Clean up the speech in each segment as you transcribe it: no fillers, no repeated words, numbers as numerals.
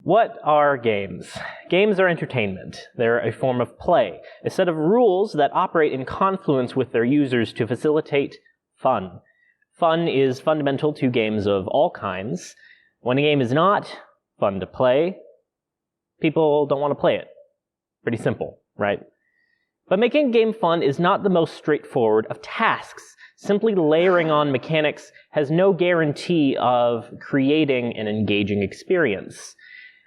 What are games? Games are entertainment. They're a form of play, a set of rules that operate in confluence with their users to facilitate fun. Fun is fundamental to games of all kinds. When a game is not fun to play, people don't want to play it. Pretty simple, right? But making a game fun is not the most straightforward of tasks. Simply layering on mechanics has no guarantee of creating an engaging experience.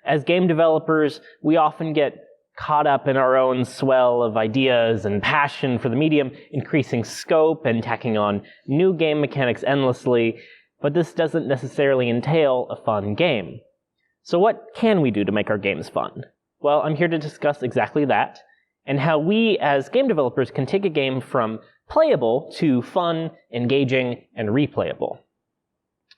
As game developers, we often get caught up in our own swell of ideas and passion for the medium, increasing scope and tacking on new game mechanics endlessly, but this doesn't necessarily entail a fun game. So what can we do to make our games fun? Well, I'm here to discuss exactly that, and how we as game developers can take a game from playable to fun, engaging, and replayable.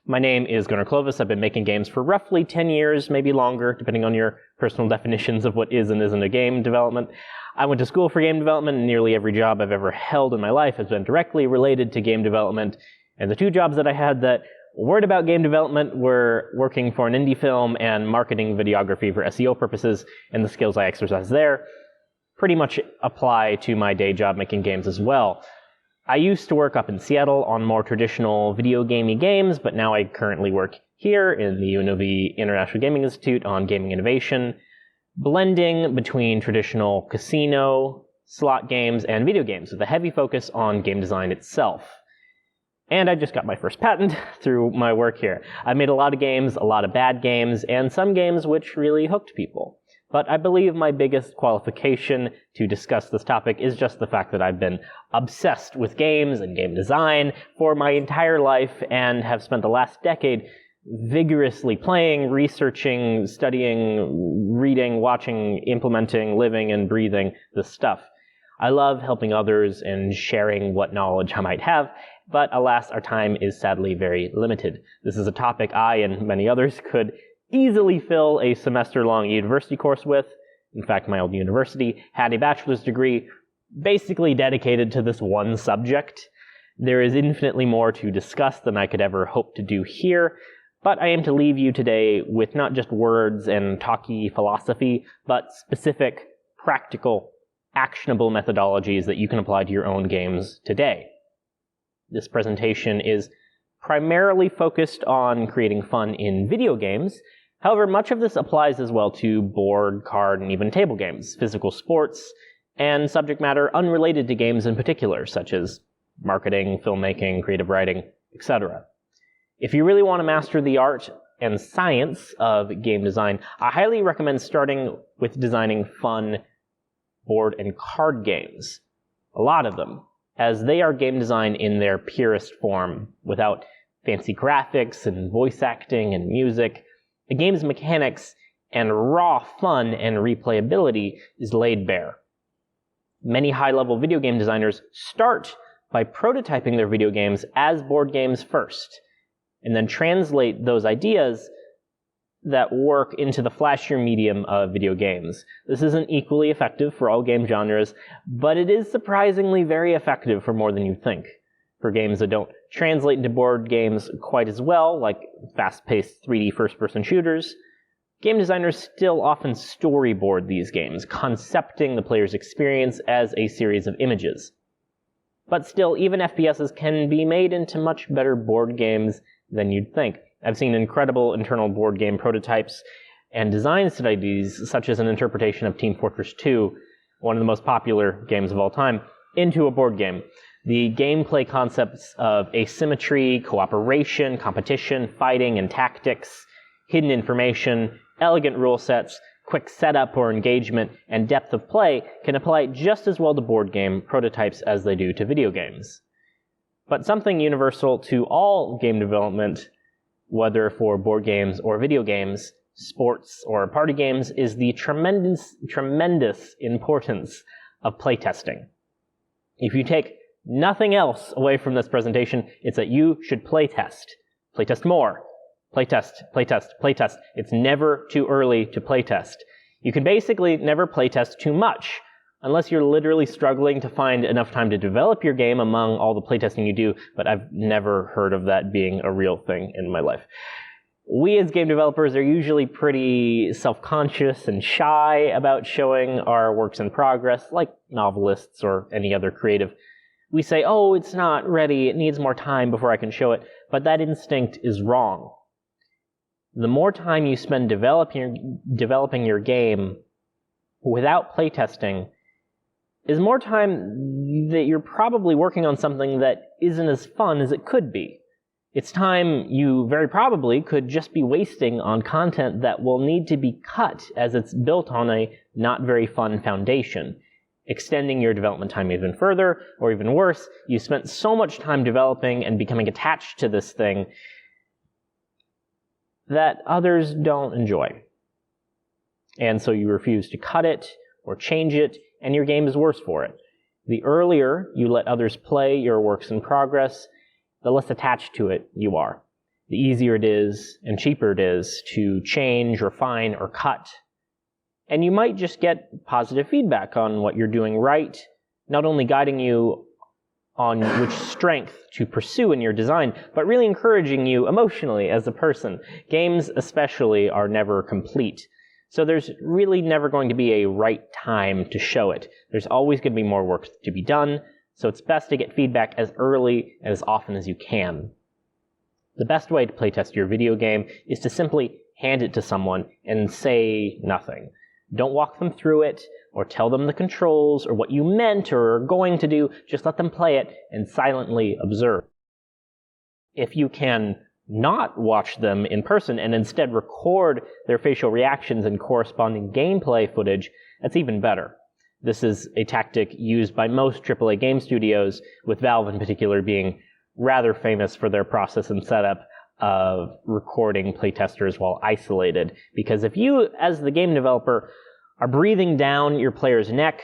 My name is Gunnar Clovis. I've been making games for roughly 10 years, maybe longer, depending on your personal definitions of what is and isn't a game development. I went to school for game development, and nearly every job I've ever held in my life has been directly related to game development. And the two jobs that I had that weren't about game development were working for an indie film and marketing videography for SEO purposes, and the skills I exercise there pretty much apply to my day job making games as well. I used to work up in Seattle on more traditional video gaming games, but now I currently work here in the UNLV International Gaming Institute on gaming innovation, blending between traditional casino, slot games, and video games with a heavy focus on game design itself. And I just got my first patent through my work here. I've made a lot of games, a lot of bad games, and some games which really hooked people. But I believe my biggest qualification to discuss this topic is just the fact that I've been obsessed with games and game design for my entire life and have spent the last decade vigorously playing, researching, studying, reading, watching, implementing, living, and breathing this stuff. I love helping others and sharing what knowledge I might have, but alas, our time is sadly very limited. This is a topic I and many others could easily fill a semester-long university course with. In fact, my old university had a bachelor's degree basically dedicated to this one subject. There is infinitely more to discuss than I could ever hope to do here, but I am to leave you today with not just words and talky philosophy, but specific, practical, actionable methodologies that you can apply to your own games today. This presentation is primarily focused on creating fun in video games. However, much of this applies as well to board, card, and even table games, physical sports, and subject matter unrelated to games in particular, such as marketing, filmmaking, creative writing, etc. If you really want to master the art and science of game design, I highly recommend starting with designing fun board and card games. A lot of them, as they are game design in their purest form, without fancy graphics and voice acting and music. The game's mechanics and raw fun and replayability is laid bare. Many high-level video game designers start by prototyping their video games as board games first, and then translate those ideas that work into the flashier medium of video games. This isn't equally effective for all game genres, but it is surprisingly very effective for more than you think. For games that don't translate into board games quite as well, like fast-paced 3D first-person shooters, game designers still often storyboard these games, concepting the player's experience as a series of images. But still, even FPSs can be made into much better board games than you'd think. I've seen incredible internal board game prototypes and design studies, such as an interpretation of Team Fortress 2, one of the most popular games of all time, into a board game. The gameplay concepts of asymmetry, cooperation, competition, fighting, and tactics, hidden information, elegant rule sets, quick setup or engagement, and depth of play can apply just as well to board game prototypes as they do to video games. But something universal to all game development, whether for board games or video games, sports or party games, is the tremendous importance of playtesting. If you take nothing else away from this presentation, it's that you should playtest. Playtest more. Playtest, playtest, playtest. It's never too early to playtest. You can basically never playtest too much, unless you're literally struggling to find enough time to develop your game among all the playtesting you do, but I've never heard of that being a real thing in my life. We as game developers are usually pretty self-conscious and shy about showing our works in progress, like novelists or any other creative. We say, oh, it's not ready, it needs more time before I can show it, but that instinct is wrong. The more time you spend developing your game without playtesting is more time that you're probably working on something that isn't as fun as it could be. It's time you very probably could just be wasting on content that will need to be cut as it's built on a not very fun foundation, extending your development time even further, or even worse, you spent so much time developing and becoming attached to this thing that others don't enjoy. And so you refuse to cut it or change it, and your game is worse for it. The earlier you let others play your works in progress, the less attached to it you are. The easier it is and cheaper it is to change, refine, or cut. And you might just get positive feedback on what you're doing right, not only guiding you on which strength to pursue in your design, but really encouraging you emotionally as a person. Games especially are never complete. So there's really never going to be a right time to show it. There's always going to be more work to be done, so it's best to get feedback as early and as often as you can. The best way to playtest your video game is to simply hand it to someone and say nothing. Don't walk them through it, or tell them the controls, or what you meant or are going to do. Just let them play it and silently observe. If you can not watch them in person and instead record their facial reactions and corresponding gameplay footage, that's even better. This is a tactic used by most AAA game studios, with Valve in particular being rather famous for their process and setup of recording playtesters while isolated. Because if you, as the game developer, are breathing down your player's neck,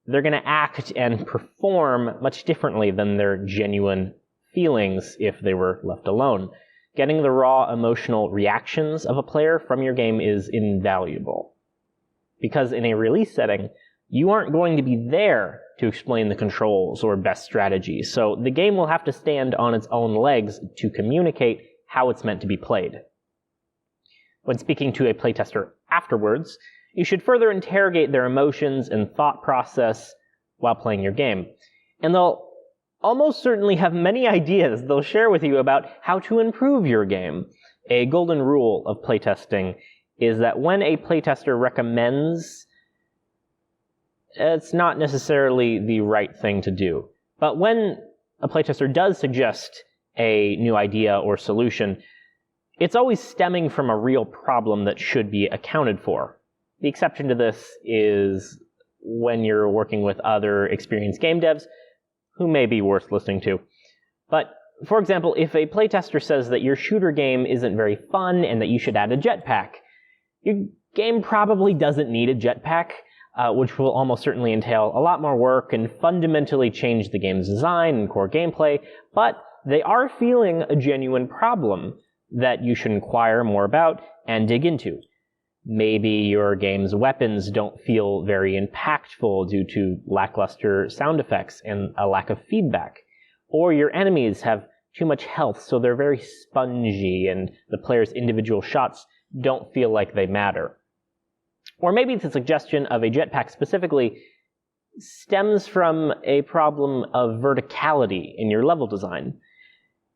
they're going to act and perform much differently than their genuine feelings if they were left alone. Getting the raw emotional reactions of a player from your game is invaluable. Because in a release setting, you aren't going to be there to explain the controls or best strategies, so the game will have to stand on its own legs to communicate how it's meant to be played. When speaking to a playtester afterwards, you should further interrogate their emotions and thought process while playing your game. And they'll almost certainly have many ideas they'll share with you about how to improve your game. A golden rule of playtesting is that when a playtester recommends, it's not necessarily the right thing to do. But when a playtester does suggest a new idea or solution, it's always stemming from a real problem that should be accounted for. The exception to this is when you're working with other experienced game devs who may be worth listening to. But, for example, if a playtester says that your shooter game isn't very fun and that you should add a jetpack, your game probably doesn't need a jetpack, which will almost certainly entail a lot more work and fundamentally change the game's design and core gameplay, but they are feeling a genuine problem that you should inquire more about and dig into. Maybe your game's weapons don't feel very impactful due to lackluster sound effects and a lack of feedback. Or your enemies have too much health, so they're very spongy and the player's individual shots don't feel like they matter. Or maybe the suggestion of a jetpack specifically stems from a problem of verticality in your level design.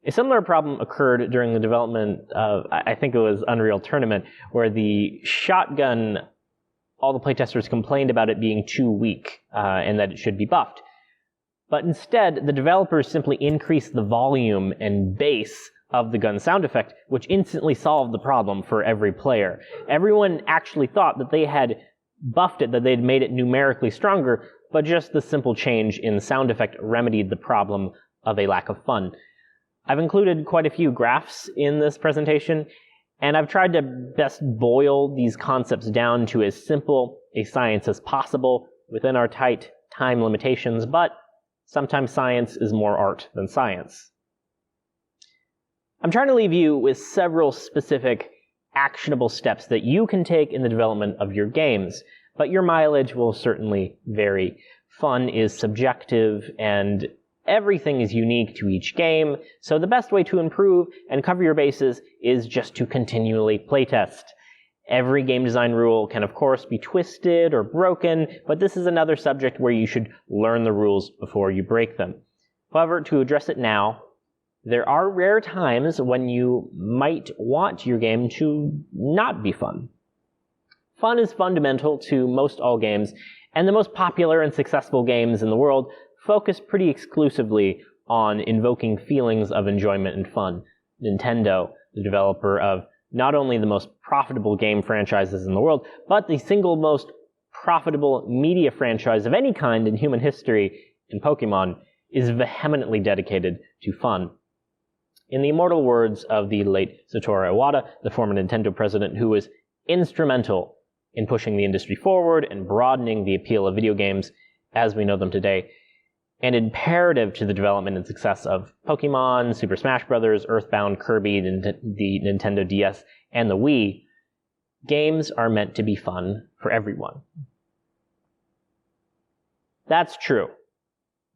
A similar problem occurred during the development of, I think it was Unreal Tournament, where the shotgun, all the playtesters complained about it being too weak and that it should be buffed. But instead, the developers simply increased the volume and bass of the gun sound effect, which instantly solved the problem for every player. Everyone actually thought that they had buffed it, that they'd made it numerically stronger, but just the simple change in sound effect remedied the problem of a lack of fun. I've included quite a few graphs in this presentation, and I've tried to best boil these concepts down to as simple a science as possible within our tight time limitations, but sometimes science is more art than science. I'm trying to leave you with several specific actionable steps that you can take in the development of your games, but your mileage will certainly vary. Fun is subjective, and Everything is unique to each game, so the best way to improve and cover your bases is just to continually playtest. Every game design rule can of course be twisted or broken, but this is another subject where you should learn the rules before you break them. However, to address it now, there are rare times when you might want your game to not be fun. Fun is fundamental to most all games, and the most popular and successful games in the world focus pretty exclusively on invoking feelings of enjoyment and fun. Nintendo, the developer of not only the most profitable game franchises in the world, but the single most profitable media franchise of any kind in human history, in Pokemon, is vehemently dedicated to fun. In the immortal words of the late Satoru Iwata, the former Nintendo president, who was instrumental in pushing the industry forward and broadening the appeal of video games as we know them today, and imperative to the development and success of Pokemon, Super Smash Bros., Earthbound, Kirby, the Nintendo DS, and the Wii, games are meant to be fun for everyone. That's true.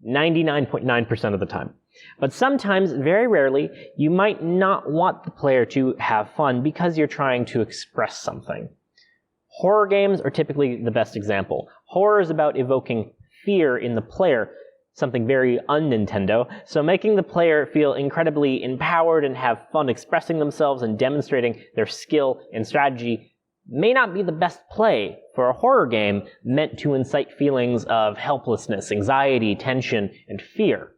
99.9% of the time. But sometimes, very rarely, you might not want the player to have fun because you're trying to express something. Horror games are typically the best example. Horror is about evoking fear in the player, something very un-Nintendo, so making the player feel incredibly empowered and have fun expressing themselves and demonstrating their skill and strategy may not be the best play for a horror game meant to incite feelings of helplessness, anxiety, tension, and fear.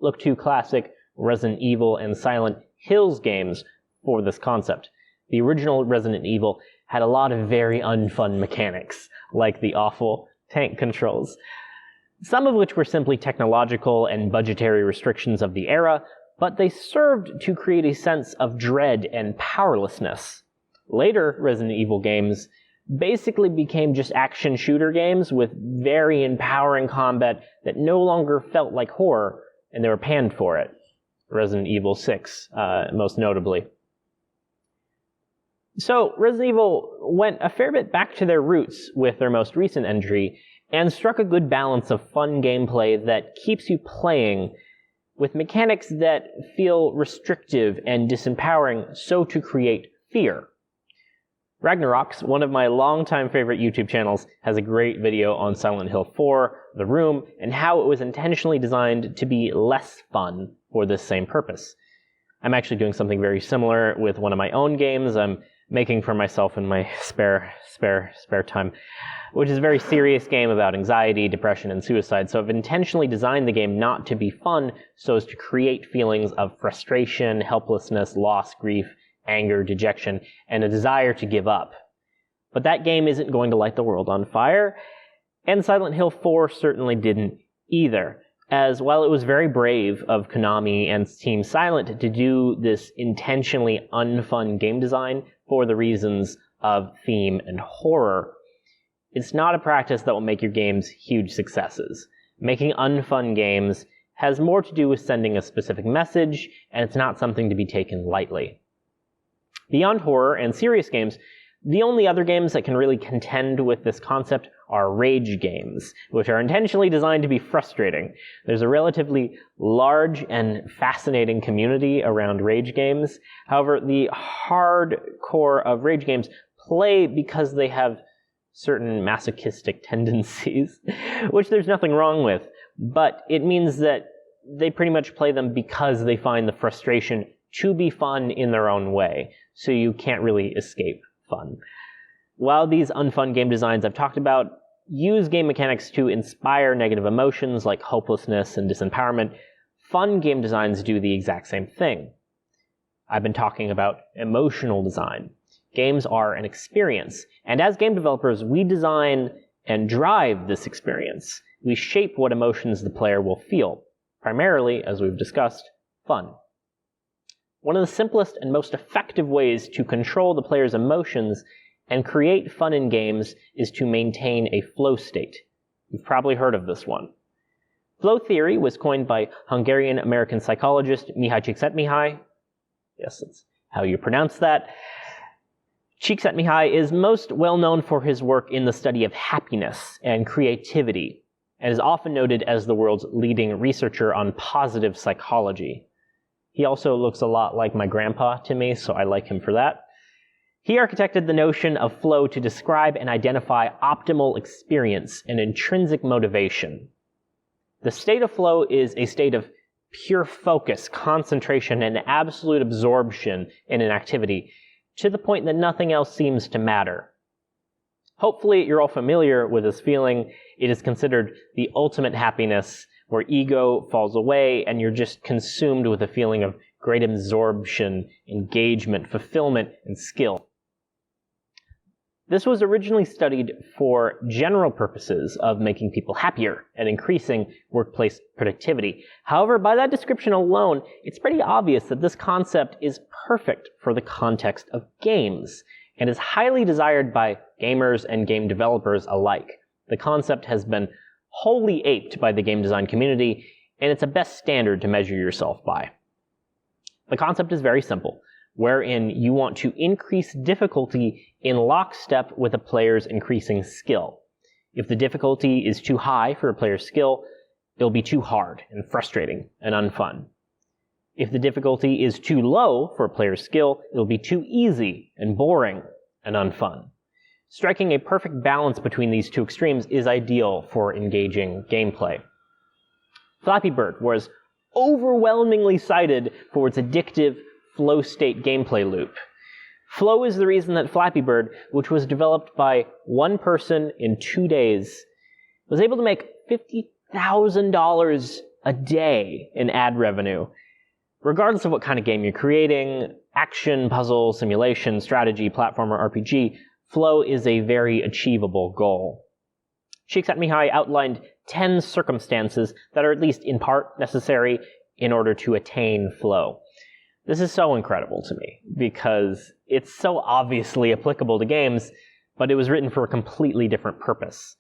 Look to classic Resident Evil and Silent Hills games for this concept. The original Resident Evil had a lot of very unfun mechanics, like the awful tank controls, some of which were simply technological and budgetary restrictions of the era, but they served to create a sense of dread and powerlessness. Later Resident Evil games basically became just action shooter games with very empowering combat that no longer felt like horror, and they were panned for it. Resident Evil 6, most notably. So Resident Evil went a fair bit back to their roots with their most recent entry, and struck a good balance of fun gameplay that keeps you playing, with mechanics that feel restrictive and disempowering, so to create fear. Ragnarok's, one of my longtime favorite YouTube channels, has a great video on Silent Hill 4, The Room, and how it was intentionally designed to be less fun for this same purpose. I'm actually doing something very similar with one of my own games I'm making for myself in my spare time, which is a very serious game about anxiety, depression, and suicide. So I've intentionally designed the game not to be fun so as to create feelings of frustration, helplessness, loss, grief, anger, dejection, and a desire to give up. But that game isn't going to light the world on fire, and Silent Hill 4 certainly didn't either, as while it was very brave of Konami and Team Silent to do this intentionally unfun game design for the reasons of theme and horror, it's not a practice that will make your games huge successes. Making unfun games has more to do with sending a specific message, and it's not something to be taken lightly. Beyond horror and serious games, the only other games that can really contend with this concept are rage games, which are intentionally designed to be frustrating. There's a relatively large and fascinating community around rage games. However, the hardcore of rage games play because they have certain masochistic tendencies, which there's nothing wrong with, but it means that they pretty much play them because they find the frustration to be fun in their own way, so you can't really escape fun. While these unfun game designs I've talked about use game mechanics to inspire negative emotions like hopelessness and disempowerment, fun game designs do the exact same thing. I've been talking about emotional design. Games are an experience, and as game developers, we design and drive this experience. We shape what emotions the player will feel, primarily, as we've discussed, fun. One of the simplest and most effective ways to control the player's emotions and create fun in games is to maintain a flow state. You've probably heard of this one. Flow theory was coined by Hungarian-American psychologist Mihaly Csikszentmihalyi. Yes, that's how you pronounce that. Csikszentmihalyi is most well known for his work in the study of happiness and creativity. and is often noted as the world's leading researcher on positive psychology. He also looks a lot like my grandpa to me, so I like him for that. He architected the notion of flow to describe and identify optimal experience and intrinsic motivation. The state of flow is a state of pure focus, concentration, and absolute absorption in an activity, to the point that nothing else seems to matter. Hopefully, you're all familiar with this feeling. It is considered the ultimate happiness, where ego falls away and you're just consumed with a feeling of great absorption, engagement, fulfillment, and skill. This was originally studied for general purposes of making people happier and increasing workplace productivity. However, by that description alone, it's pretty obvious that this concept is perfect for the context of games and is highly desired by gamers and game developers alike. The concept has been wholly aped by the game design community, and it's a best standard to measure yourself by. The concept is very simple, wherein you want to increase difficulty in lockstep with a player's increasing skill. If the difficulty is too high for a player's skill, it'll be too hard and frustrating and unfun. If the difficulty is too low for a player's skill, it'll be too easy and boring and unfun. Striking a perfect balance between these two extremes is ideal for engaging gameplay. Flappy Bird was overwhelmingly cited for its addictive flow state gameplay loop. Flow is the reason that Flappy Bird, which was developed by one person in 2 days, was able to make $50,000 a day in ad revenue. Regardless of what kind of game you're creating, action, puzzle, simulation, strategy, platformer, RPG, flow is a very achievable goal. Csikszentmihalyi outlined 10 circumstances that are at least in part necessary in order to attain flow. This is so incredible to me because it's so obviously applicable to games, but it was written for a completely different purpose.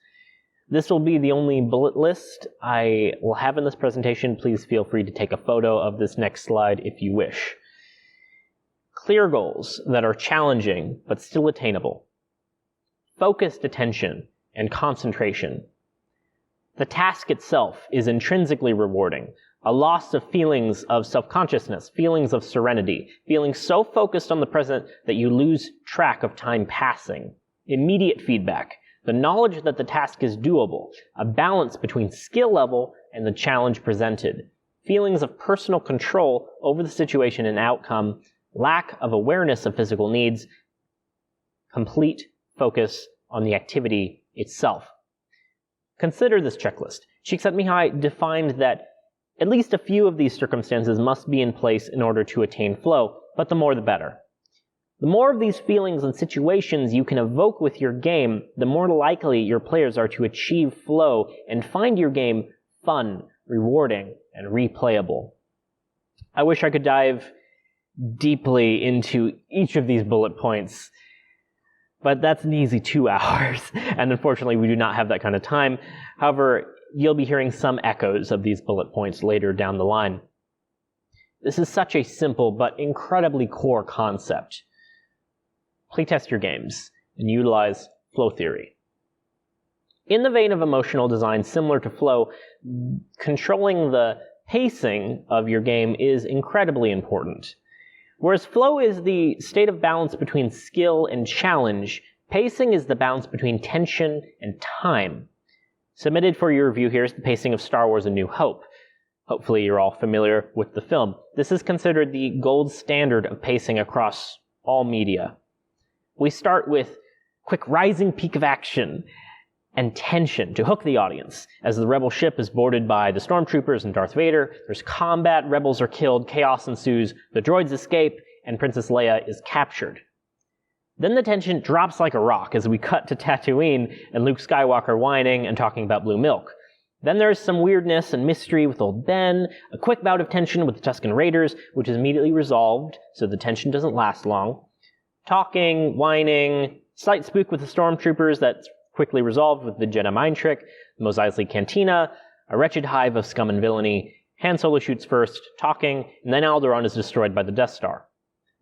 This will be the only bullet list I will have in this presentation. Please feel free to take a photo of this next slide if you wish. Clear goals that are challenging but still attainable. Focused attention and concentration. The task itself is intrinsically rewarding. A loss of feelings of self-consciousness, feelings of serenity, feeling so focused on the present that you lose track of time passing. Immediate feedback, the knowledge that the task is doable, a balance between skill level and the challenge presented, feelings of personal control over the situation and outcome, lack of awareness of physical needs, complete focus on the activity itself. Consider this checklist. Csikszentmihalyi defined that at least a few of these circumstances must be in place in order to attain flow, but the more the better. The more of these feelings and situations you can evoke with your game, the more likely your players are to achieve flow and find your game fun, rewarding, and replayable. I wish I could dive deeply into each of these bullet points, but that's an easy 2 hours, and unfortunately we do not have that kind of time. However, you'll be hearing some echoes of these bullet points later down the line. This is such a simple but incredibly core concept. Playtest your games and utilize flow theory. In the vein of emotional design similar to flow, controlling the pacing of your game is incredibly important. Whereas flow is the state of balance between skill and challenge, pacing is the balance between tension and time. Submitted for your review here is the pacing of Star Wars: A New Hope. Hopefully you're all familiar with the film. This is considered the gold standard of pacing across all media. We start with quick rising peak of action and tension to hook the audience. As the rebel ship is boarded by the stormtroopers and Darth Vader, there's combat, rebels are killed, chaos ensues, the droids escape, and Princess Leia is captured. Then the tension drops like a rock as we cut to Tatooine and Luke Skywalker whining and talking about blue milk. Then there's some weirdness and mystery with old Ben, a quick bout of tension with the Tusken Raiders, which is immediately resolved, so the tension doesn't last long. Talking, whining, slight spook with the stormtroopers that's quickly resolved with the Jedi mind trick, the Mos Eisley Cantina, a wretched hive of scum and villainy. Han Solo shoots first, talking, and then Alderaan is destroyed by the Death Star.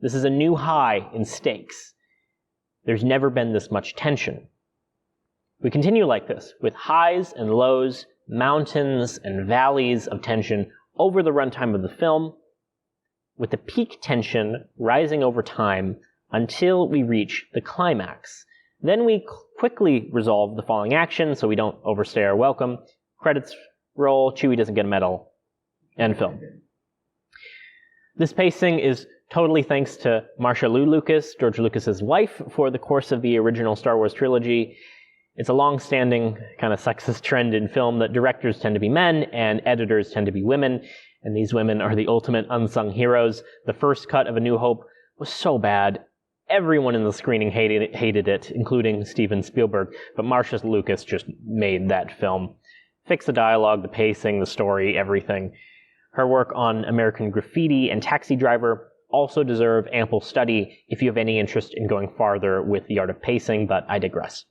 This is a new high in stakes. There's never been this much tension. We continue like this, with highs and lows, mountains and valleys of tension over the runtime of the film, with the peak tension rising over time until we reach the climax. Then we quickly resolve the following action so we don't overstay our welcome. Credits roll, Chewie doesn't get a medal, end film. This pacing is totally thanks to Marcia Lou Lucas, George Lucas's wife, for the course of the original Star Wars trilogy. It's a long-standing kind of sexist trend in film that directors tend to be men and editors tend to be women, and these women are the ultimate unsung heroes. The first cut of A New Hope was so bad. Everyone in the screening hated it, including Steven Spielberg, but Marcia Lucas just made that film. Fixed the dialogue, the pacing, the story, everything. Her work on American Graffiti and Taxi Driver also deserve ample study if you have any interest in going farther with the art of pacing, but I digress.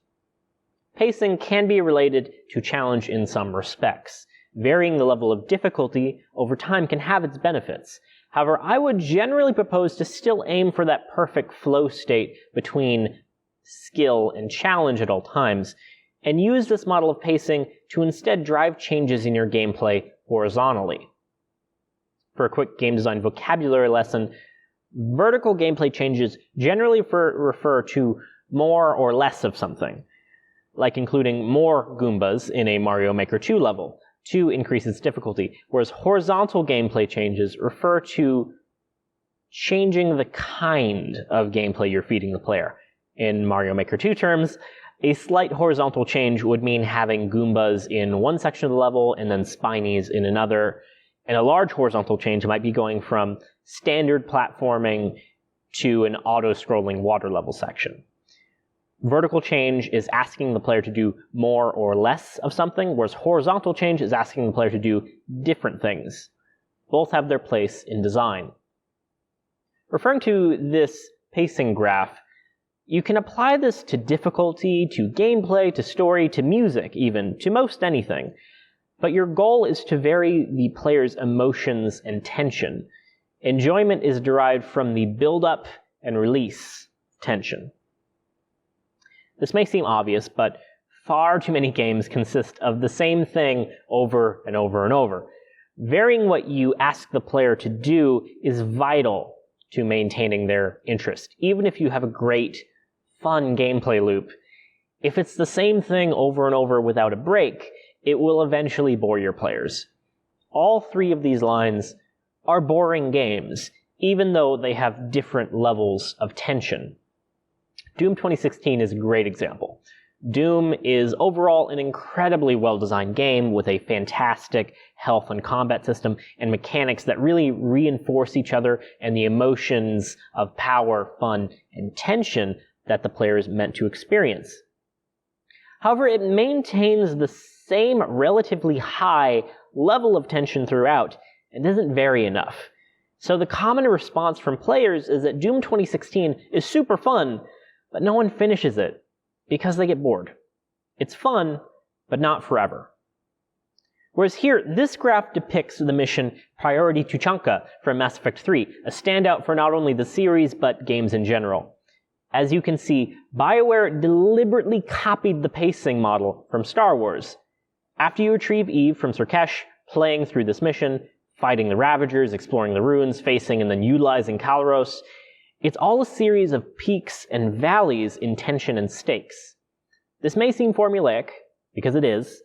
Pacing can be related to challenge in some respects. Varying the level of difficulty over time can have its benefits. However, I would generally propose to still aim for that perfect flow state between skill and challenge at all times, and use this model of pacing to instead drive changes in your gameplay horizontally. For a quick game design vocabulary lesson, vertical gameplay changes generally refer to more or less of something, like including more Goombas in a Mario Maker 2 level to increase its difficulty, whereas horizontal gameplay changes refer to changing the kind of gameplay you're feeding the player. In Mario Maker 2 terms, a slight horizontal change would mean having Goombas in one section of the level and then Spinies in another, and a large horizontal change might be going from standard platforming to an auto-scrolling water level section. Vertical change is asking the player to do more or less of something, whereas horizontal change is asking the player to do different things. Both have their place in design. Referring to this pacing graph, you can apply this to difficulty, to gameplay, to story, to music even, to most anything. But your goal is to vary the player's emotions and tension. Enjoyment is derived from the build-up and release tension. This may seem obvious, but far too many games consist of the same thing over and over and over. Varying what you ask the player to do is vital to maintaining their interest. Even if you have a great, fun gameplay loop, if it's the same thing over and over without a break, it will eventually bore your players. All three of these lines are boring games, even though they have different levels of tension. Doom 2016 is a great example. Doom is overall an incredibly well-designed game with a fantastic health and combat system and mechanics that really reinforce each other and the emotions of power, fun, and tension that the player is meant to experience. However, it maintains the same relatively high level of tension throughout and doesn't vary enough. So the common response from players is that Doom 2016 is super fun, but no one finishes it because they get bored. It's fun, but not forever. Whereas here, this graph depicts the mission Priority Tuchanka from Mass Effect 3, a standout for not only the series, but games in general. As you can see, BioWare deliberately copied the pacing model from Star Wars. After you retrieve Eve from Surkesh, playing through this mission, fighting the Ravagers, exploring the ruins, facing and then utilizing Kalaros, it's all a series of peaks and valleys in tension and stakes. This may seem formulaic, because it is,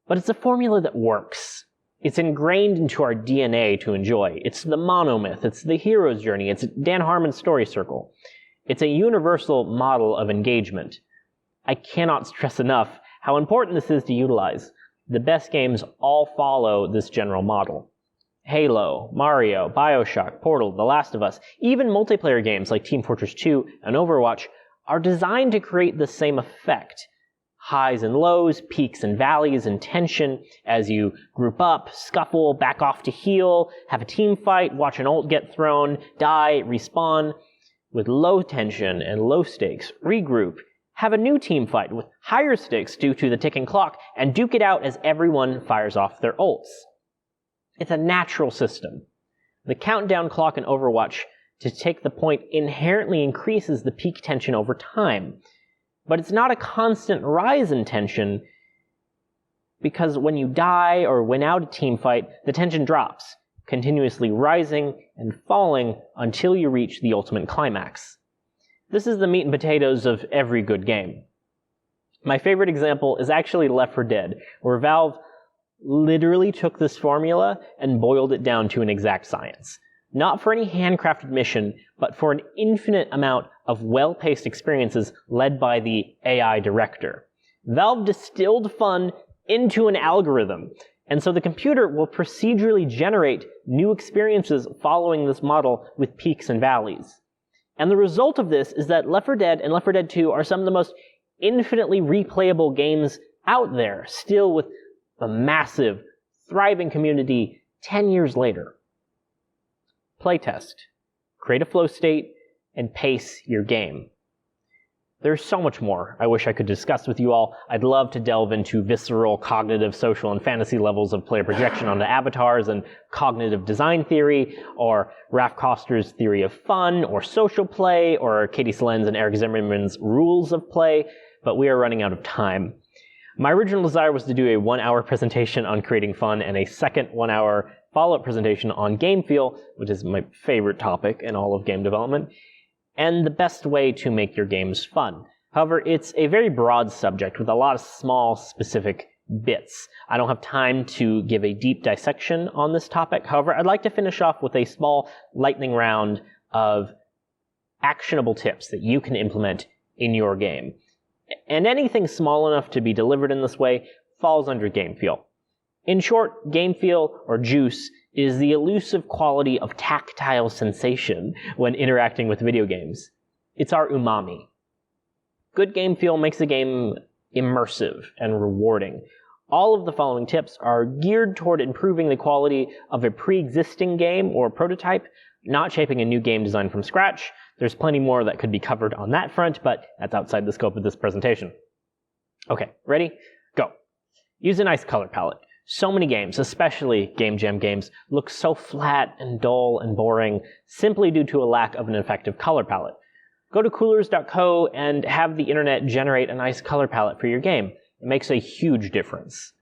but it's a formula that works. It's ingrained into our DNA to enjoy. It's the monomyth, it's the hero's journey, it's Dan Harmon's story circle. It's a universal model of engagement. I cannot stress enough how important this is to utilize. The best games all follow this general model. Halo, Mario, Bioshock, Portal, The Last of Us, even multiplayer games like Team Fortress 2 and Overwatch are designed to create the same effect. Highs and lows, peaks and valleys, and tension as you group up, scuffle, back off to heal, have a team fight, watch an ult get thrown, die, respawn. With low tension and low stakes, regroup, have a new team fight with higher stakes due to the ticking clock, and duke it out as everyone fires off their ults. It's a natural system. The countdown clock in Overwatch, to take the point, inherently increases the peak tension over time. But it's not a constant rise in tension because when you die or win out a team fight, the tension drops, continuously rising and falling until you reach the ultimate climax. This is the meat and potatoes of every good game. My favorite example is actually Left 4 Dead, where Valve literally took this formula and boiled it down to an exact science. Not for any handcrafted mission, but for an infinite amount of well-paced experiences led by the AI director. Valve distilled fun into an algorithm, and so the computer will procedurally generate new experiences following this model with peaks and valleys. And the result of this is that Left 4 Dead and Left 4 Dead 2 are some of the most infinitely replayable games out there, still with a massive, thriving community 10 years later. Playtest. Create a flow state and pace your game. There's so much more I wish I could discuss with you all. I'd love to delve into visceral, cognitive, social, and fantasy levels of player projection onto avatars and cognitive design theory, or Ralph Koster's theory of fun, or social play, or Katie Slen's and Eric Zimmerman's rules of play, but we are running out of time. My original desire was to do a 1-hour presentation on creating fun and a second 1-hour follow-up presentation on game feel, which is my favorite topic in all of game development, and the best way to make your games fun. However, it's a very broad subject with a lot of small, specific bits. I don't have time to give a deep dissection on this topic. However, I'd like to finish off with a small lightning round of actionable tips that you can implement in your game. And anything small enough to be delivered in this way falls under game feel. In short, game feel, or juice, is the elusive quality of tactile sensation when interacting with video games. It's our umami. Good game feel makes a game immersive and rewarding. All of the following tips are geared toward improving the quality of a pre-existing game or prototype, not shaping a new game design from scratch. There's plenty more that could be covered on that front, but that's outside the scope of this presentation. Okay, ready? Go. Use a nice color palette. So many games, especially Game Jam games, look so flat and dull and boring simply due to a lack of an effective color palette. Go to coolers.co and have the internet generate a nice color palette for your game. It makes a huge difference.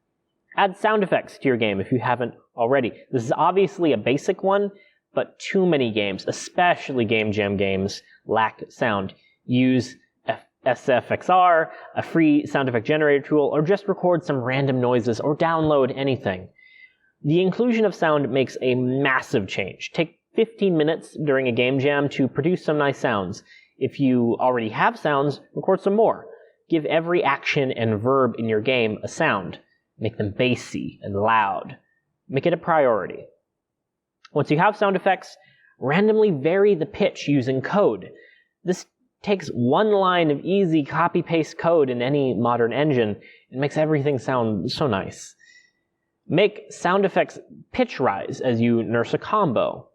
Add sound effects to your game if you haven't already. This is obviously a basic one, but too many games, especially Game Jam games, lack sound. Use SFXR, a free sound effect generator tool, or just record some random noises or download anything. The inclusion of sound makes a massive change. Take 15 minutes during a game jam to produce some nice sounds. If you already have sounds, record some more. Give every action and verb in your game a sound. Make them bassy and loud. Make it a priority. Once you have sound effects, randomly vary the pitch using code. This takes one line of easy copy-paste code in any modern engine and makes everything sound so nice. Make sound effects pitch rise as you nurse a combo.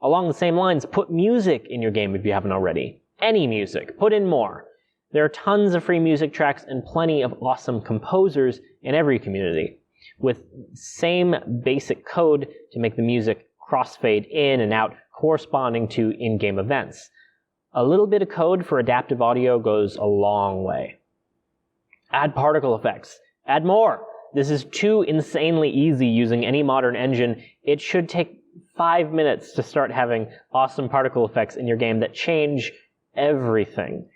Along the same lines, put music in your game if you haven't already. Any music. Put in more. There are tons of free music tracks and plenty of awesome composers in every community, with same basic code to make the music crossfade in and out corresponding to in-game events. A little bit of code for adaptive audio goes a long way. Add particle effects. Add more. This is too insanely easy using any modern engine. It should take 5 minutes to start having awesome particle effects in your game that change everything.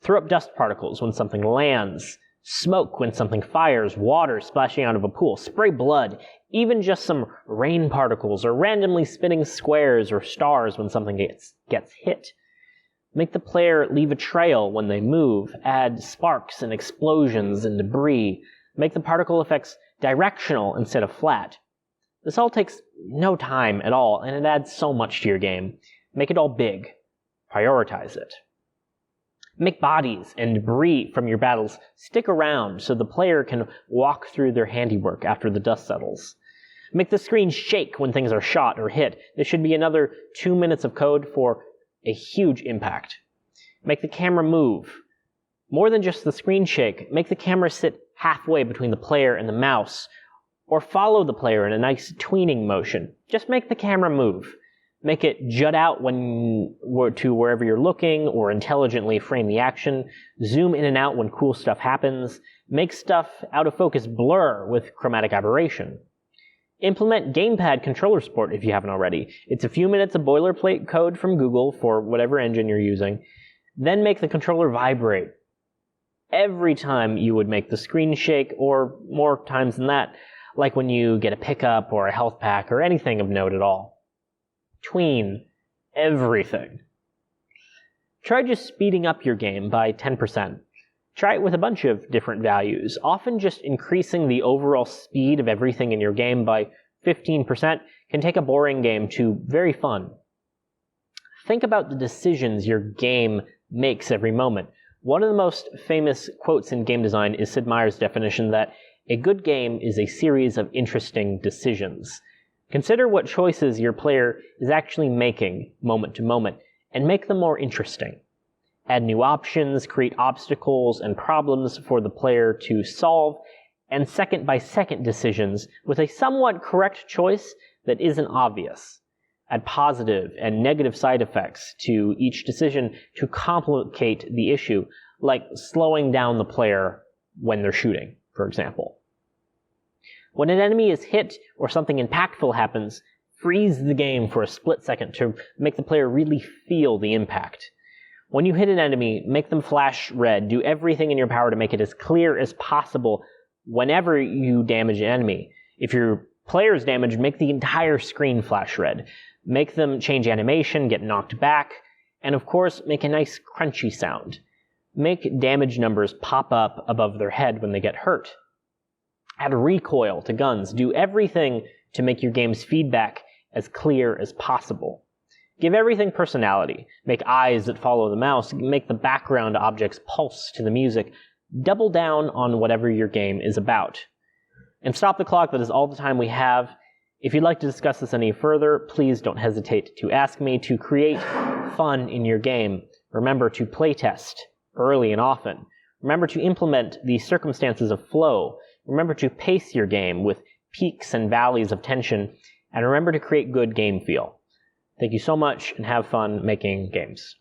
Throw up dust particles when something lands. Smoke when something fires. Water splashing out of a pool. Spray blood. Even just some rain particles or randomly spinning squares or stars when something gets hit. Make the player leave a trail when they move. Add sparks and explosions and debris. Make the particle effects directional instead of flat. This all takes no time at all, and it adds so much to your game. Make it all big. Prioritize it. Make bodies and debris from your battles stick around so the player can walk through their handiwork after the dust settles. Make the screen shake when things are shot or hit. There should be another 2 minutes of code for a huge impact. Make the camera move. More than just the screen shake, make the camera sit halfway between the player and the mouse, or follow the player in a nice tweening motion. Just make the camera move. Make it jut out to wherever you're looking, or intelligently frame the action. Zoom in and out when cool stuff happens. Make stuff out of focus blur with chromatic aberration. Implement gamepad controller support if you haven't already. It's a few minutes of boilerplate code from Google for whatever engine you're using. Then make the controller vibrate. Every time you would make the screen shake, or more times than that, like when you get a pickup or a health pack or anything of note at all. Tween everything. Try just speeding up your game by 10%. Try it with a bunch of different values. Often just increasing the overall speed of everything in your game by 15% can take a boring game to very fun. Think about the decisions your game makes every moment. One of the most famous quotes in game design is Sid Meier's definition that a good game is a series of interesting decisions. Consider what choices your player is actually making moment to moment, and make them more interesting. Add new options, create obstacles and problems for the player to solve, and second-by-second decisions with a somewhat correct choice that isn't obvious. Add positive and negative side effects to each decision to complicate the issue, like slowing down the player when they're shooting, for example. When an enemy is hit or something impactful happens, freeze the game for a split second to make the player really feel the impact. When you hit an enemy, make them flash red. Do everything in your power to make it as clear as possible whenever you damage an enemy. If your player is damaged, make the entire screen flash red. Make them change animation, get knocked back, and of course, make a nice crunchy sound. Make damage numbers pop up above their head when they get hurt. Add recoil to guns. Do everything to make your game's feedback as clear as possible. Give everything personality. Make eyes that follow the mouse. Make the background objects pulse to the music. Double down on whatever your game is about. And stop the clock. That is all the time we have. If you'd like to discuss this any further, please don't hesitate to ask me. To create fun in your game, remember to playtest early and often. Remember to implement the circumstances of flow. Remember to pace your game with peaks and valleys of tension. And remember to create good game feel. Thank you so much, and have fun making games.